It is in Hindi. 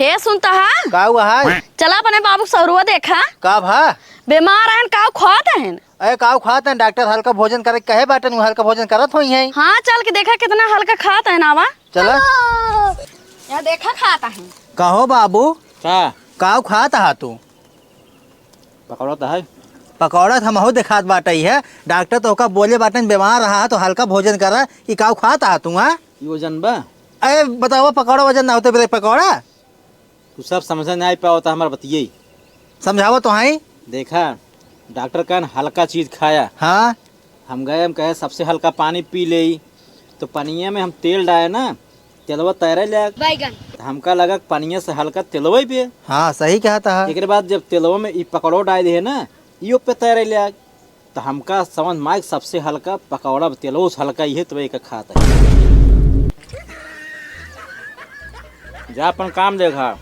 हे सुनता हा का हुआ है? चला अपने बाबू सौरुआ देखा का भा? बीमार है का खोत है। अरे काव खात है डॉक्टर हल्का भोजन करे कहे बाटन हल्का भोजन करत होई है। हाँ चल के देखा कितना हल्का खाता है नावा। चला यहाँ देखा खाता है। कहो बाबू का काव खात हा तू? पकौड़ा तो है। पकौड़ा हम हो दिखात बाटई है। डॉक्टर तो का बोले बाटन बीमार रहा तो हल्का भोजन करा। ये काव खात हा तू? हाँ ये वजन बा अरे बताओ पकौड़ा वजन ना होते बे पकौड़ा तू सब समझ नहीं आ पाओ तो हमारा बतिये समझाओ तो है। देखा डॉक्टर कहन हल्का चीज खाया। हाँ हम गए हम कहे सबसे हल्का पानी पी ले तो पनिया में हम तेल डाले ना तेलवा तैरे ले हमका लगा पनिया से हल्का तेलवा ही पे। हाँ सही कहता है। एक बाद जब तेलवा में ये पकौड़ा डाल दिए ना यो पे तैरे ले तो हमका समझ माइक सबसे हल्का पकौड़ा तेलवा से हल्का ही है तो एक खाता है। जा अपन काम देखा।